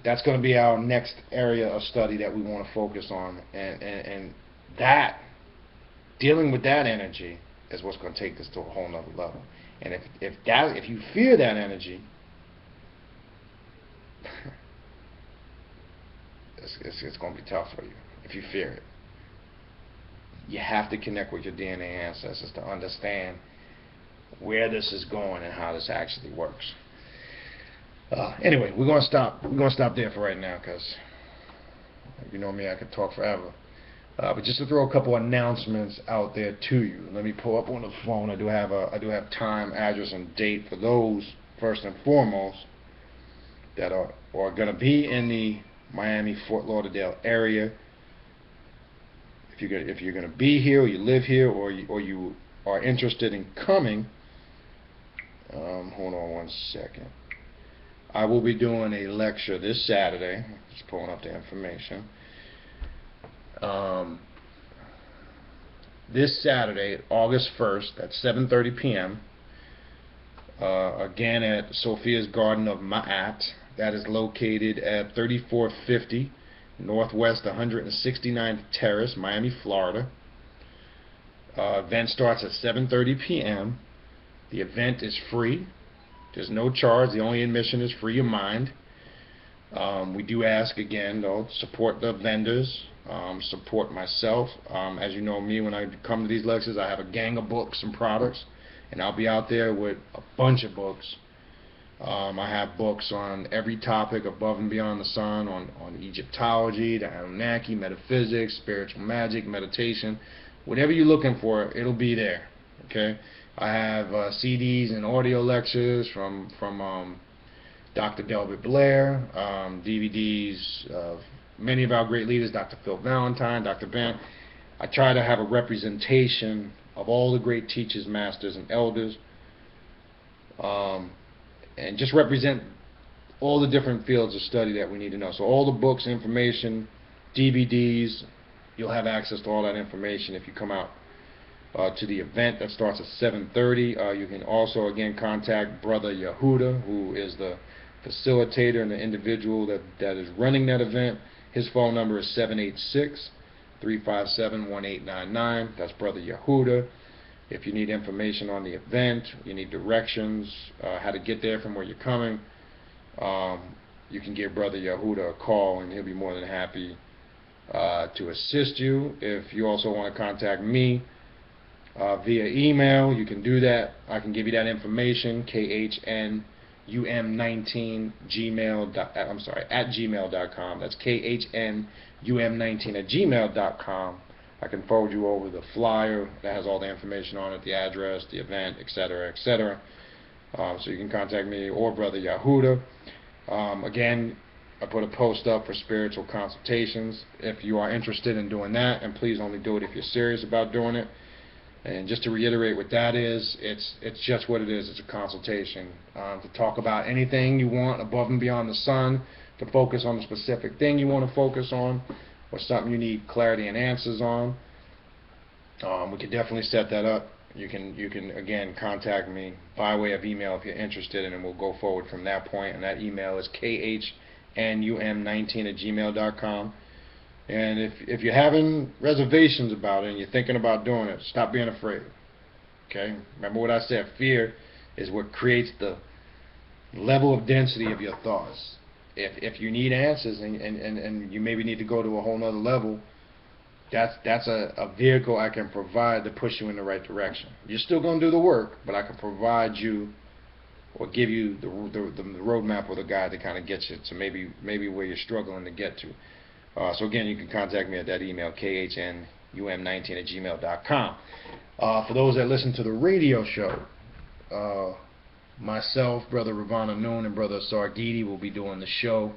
that's going to be our next area of study that we want to focus on, and that dealing with that energy is what's going to take this to a whole nother level. And if you fear that energy, it's going to be tough for you. If you fear it, you have to connect with your DNA ancestors to understand where this is going and how this actually works. Anyway, we're going to stop there for right now because you know me, I could talk forever. But just to throw a couple announcements out there to you. Let me pull up on the phone. I do have time, address, and date for those first and foremost that are going to be in the Miami, Fort Lauderdale area. If you're going to be here, or you live here, or you are interested in coming, hold on one second. I will be doing a lecture this Saturday. Just pulling up the information. This Saturday, August 1st at 7:30 p.m. Again at Sophia's Garden of Ma'at. That is located at 3450 Northwest 169th Terrace, Miami, Florida. Event starts at 7:30 p.m. The event is free. There's no charge. The only admission is free of mind. We do ask again, though, support the vendors, support myself. As you know me, when I come to these lectures, I have a gang of books and products, and I'll be out there with a bunch of books. I have books on every topic above and beyond the sun, on Egyptology, the Anunnaki, metaphysics, spiritual magic, meditation. Whatever you're looking for, it'll be there. Okay. I have CDs and audio lectures from Dr. Delbert Blair, DVDs of many of our great leaders, Dr. Phil Valentine, Dr. Ben. I try to have a representation of all the great teachers, masters, and elders, and just represent all the different fields of study that we need to know. So all the books, information, DVDs, you'll have access to all that information if you come out to the event that starts at 7:30. You can also again contact Brother Yehuda, who is the facilitator and the individual that is running that event, His phone number is 786-357-1899. That's Brother Yehuda. If you need information on the event, you need directions, how to get there from where you're coming, you can give Brother Yehuda a call, and he'll be more than happy to assist you. If you also want to contact me via email, you can do that. I can give you that information, khnum19 at gmail.com. That's khnum19 at gmail.com. I can forward you over the flyer that has all the information on it, the address, the event, etc., etc. So you can contact me or Brother Yehuda. Again, I put a post up for spiritual consultations if you are interested in doing that, and please only do it if you're serious about doing it. And just to reiterate what that is, it's just what it is. It's a consultation to talk about anything you want above and beyond the sun, to focus on the specific thing you want to focus on, or something you need clarity and answers on. We can definitely set that up. You can again contact me by way of email if you're interested, and then we'll go forward from that point. And that email is khnum19 at gmail.com. And if you're having reservations about it and you're thinking about doing it, stop being afraid. Okay? Remember what I said, fear is what creates the level of density of your thoughts. If you need answers and you maybe need to go to a whole nother level, that's a vehicle I can provide to push you in the right direction. You're still going to do the work, but I can provide you or give you the roadmap or the guide to kind of get you to maybe where you're struggling to get to. So again, you can contact me at that email, khnum19 at gmail.com. For those that listen to the radio show, myself, Brother Ravana Noon, and Brother Sargidi will be doing the show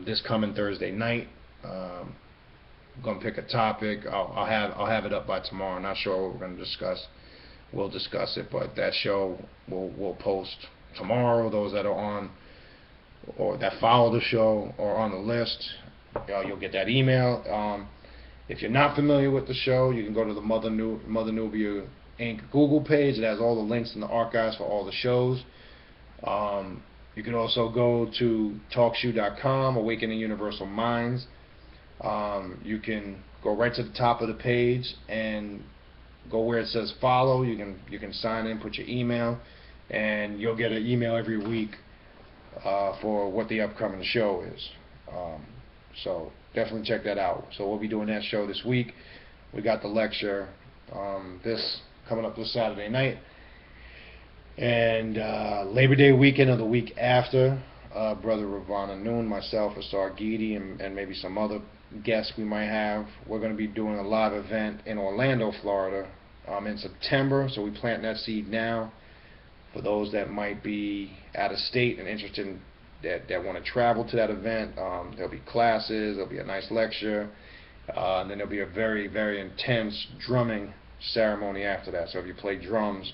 this coming Thursday night. I'm going to pick a topic. I'll have it up by tomorrow. I'm not sure what we're going to discuss. We'll discuss it, but that show we'll post tomorrow. Those that are on or that follow the show or on the list, you'll get that email. If you're not familiar with the show, you can go to the Mother Nubia Inc. Google page. It has all the links in the archives for all the shows. You can also go to talkshoe.com, Awakening Universal Minds. You can go right to the top of the page and go where it says follow. You can sign in, put your email, and you'll get an email every week for what the upcoming show is. So definitely check that out. So we'll be doing that show this week. We got the lecture coming up this Saturday night, and Labor Day weekend of the week after, Brother Ravana Noon, myself, Asar Gidi, and maybe some other guests we might have. We're going to be doing a live event in Orlando, Florida in September, so we plant that seed now. For those that might be out of state and interested in that want to travel to that event, there'll be classes, there'll be a nice lecture, and then there'll be a very, very intense drumming ceremony after that. So if you play drums,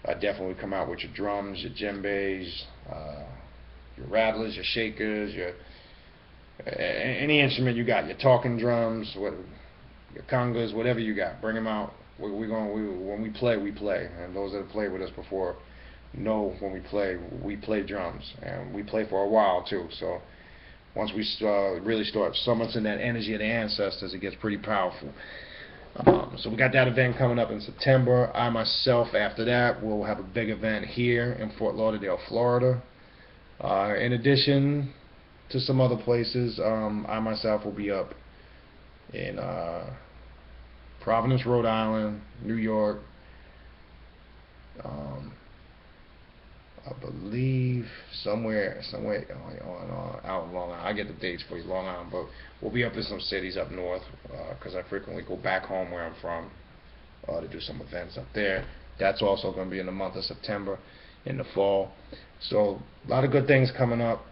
definitely come out with your drums, your djembes, your rattlers, your shakers, any instrument you got, your talking drums, your congas, whatever you got, bring them out. When we play, we play, and those that have played with us before know when we play drums, and we play for a while too. So once we really start summoning that energy of the ancestors, it gets pretty powerful. So we got that event coming up in September. I myself, after that, will have a big event here in Fort Lauderdale, Florida. In addition to some other places, I myself will be up in Providence, Rhode Island, New York, I believe somewhere out in Long Island. I'll get the dates for you, Long Island, but we'll be up in some cities up north, because I frequently go back home where I'm from to do some events up there. That's also going to be in the month of September, in the fall. So a lot of good things coming up.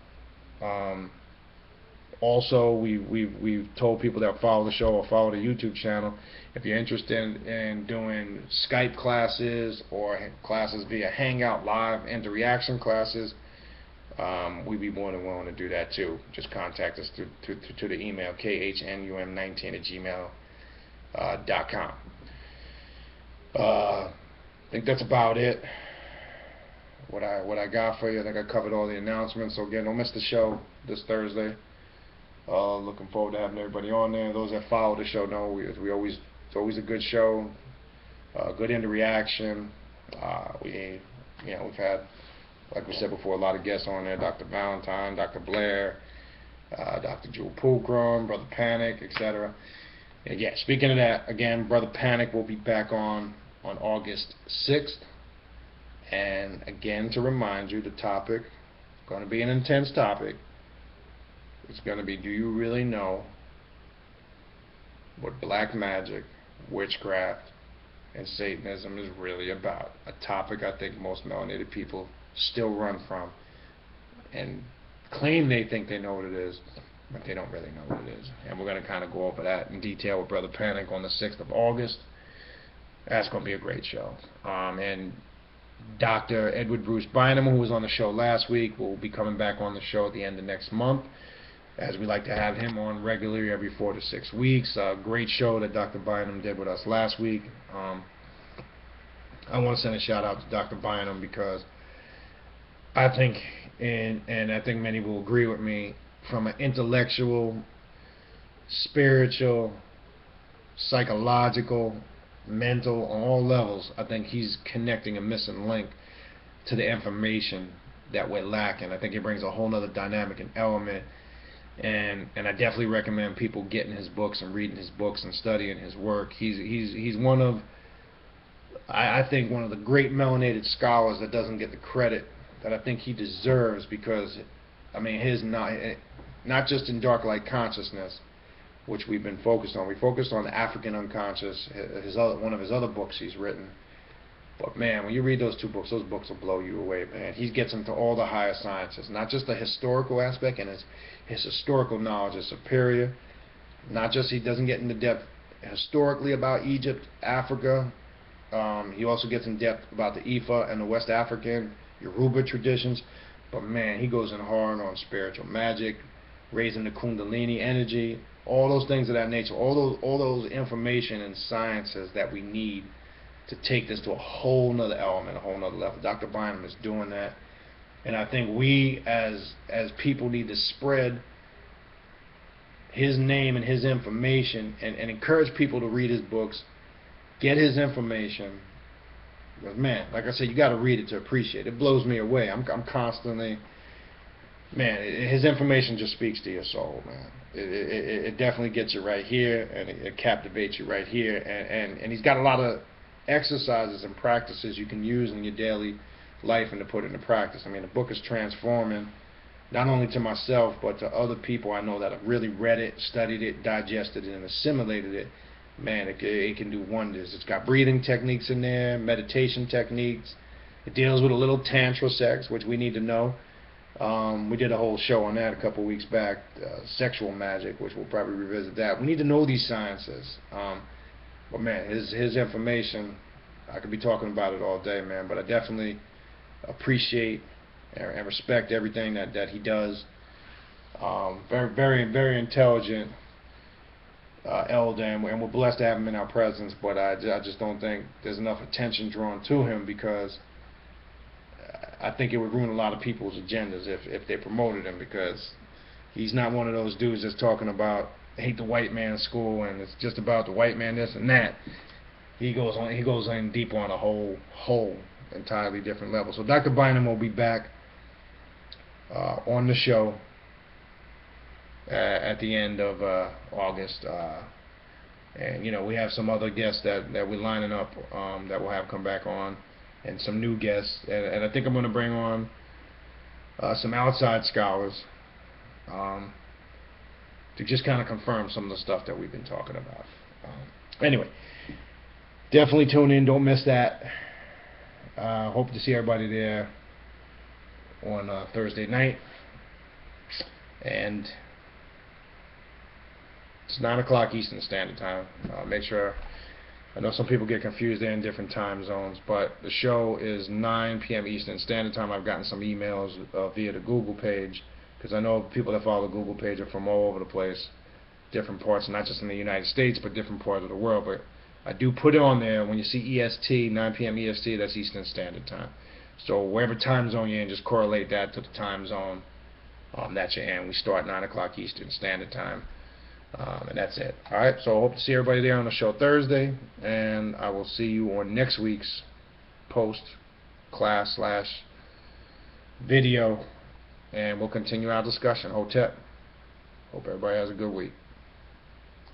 Also, we've told people that follow the show or follow the YouTube channel, if you're interested in doing Skype classes or classes via Hangout Live interaction classes, we'd be more than willing to do that too. Just contact us to the email khnum19 at gmail.com. I think that's about it. What I got for you. I think I covered all the announcements. So again, don't miss the show this Thursday. Looking forward to having everybody on there. Those that follow the show know it's always a good show, good interaction. We've had, like we said before, a lot of guests on there: Dr. Valentine, Dr. Blair, Dr. Jewel Pookrum, Brother Panic, etc. And yeah, speaking of that, again, Brother Panic will be back on August 6th. And again, to remind you, the topic is going to be an intense topic. It's going to be, do you really know what black magic, witchcraft, and Satanism is really about? A topic I think most melanated people still run from and claim they think they know what it is, but they don't really know what it is. And we're going to kind of go over that in detail with Brother Panic on the 6th of August. That's going to be a great show. And Dr. Edward Bruce Bynum, who was on the show last week, will be coming back on the show at the end of next month, as we like to have him on regularly every 4 to 6 weeks. A great show that Dr. Bynum did with us last week. I want to send a shout out to Dr. Bynum because I think, and I think many will agree with me, from an intellectual, spiritual, psychological, mental, on all levels, I think he's connecting a missing link to the information that we're lacking. I think he brings a whole nother dynamic and element, and I definitely recommend people getting his books and reading his books and studying his work. He's one of, I think, one of the great melanated scholars that doesn't get the credit that I think he deserves, because I mean, his not just in Dark Light Consciousness, which we've been focused on. We focused on the African unconscious, one of his other books he's written. But man, when you read those books will blow you away, man. He gets into all the higher sciences, not just the historical aspect, and his historical knowledge is superior. Not just, he doesn't get into depth historically about Egypt, Africa. He also gets in depth about the Ifa and the West African, Yoruba traditions. But man, he goes in hard on spiritual magic, raising the Kundalini energy, all those things of that nature, all those information and sciences that we need to take this to a whole nother element, a whole nother level. Dr. Bynum is doing that, and I think we as people need to spread his name and his information, and encourage people to read his books, get his information. Because man, like I said, you got to read it to appreciate it. It blows me away. I'm constantly, man, his information just speaks to your soul, man. It definitely gets you right here, and it captivates you right here. And he's got a lot of exercises and practices you can use in your daily life and to put into practice. I mean, the book is transforming, not only to myself, but to other people I know that have really read it, studied it, digested it, and assimilated it. Man, it can do wonders. It's got breathing techniques in there, meditation techniques. It deals with a little tantra sex, which we need to know. We did a whole show on that a couple weeks back, sexual magic, which we'll probably revisit that. We need to know these sciences. But man, his information, I could be talking about it all day, man. But I definitely appreciate and respect everything that he does. Very, very, very intelligent elder, and we're blessed to have him in our presence. But I just don't think there's enough attention drawn to him, because I think it would ruin a lot of people's agendas if they promoted him, because he's not one of those dudes that's talking about hate the white man school and it's just about the white man this and that. He goes in deep on a whole entirely different level. So Dr. Bynum will be back on the show at the end of August, and you know, we have some other guests that we're lining up that we'll have come back on, and some new guests, and I think I'm going to bring on some outside scholars to just kind of confirm some of the stuff that we've been talking about. Anyway, definitely tune in, don't miss that. Hope to see everybody there on Thursday night, and it's 9 o'clock Eastern Standard Time. Make sure, I know some people get confused, they're in different time zones, but the show is 9 p.m. Eastern Standard Time. I've gotten some emails via the Google page, because I know people that follow the Google page are from all over the place, different parts, not just in the United States, but different parts of the world. But I do put it on there, when you see EST, 9 p.m. EST, that's Eastern Standard Time. So wherever time zone you're in, just correlate that to the time zone That's it. And we start 9 o'clock Eastern Standard Time. And that's it. Alright, so I hope to see everybody there on the show Thursday, and I will see you on next week's post-class / video, and we'll continue our discussion. Hotep. Hope everybody has a good week.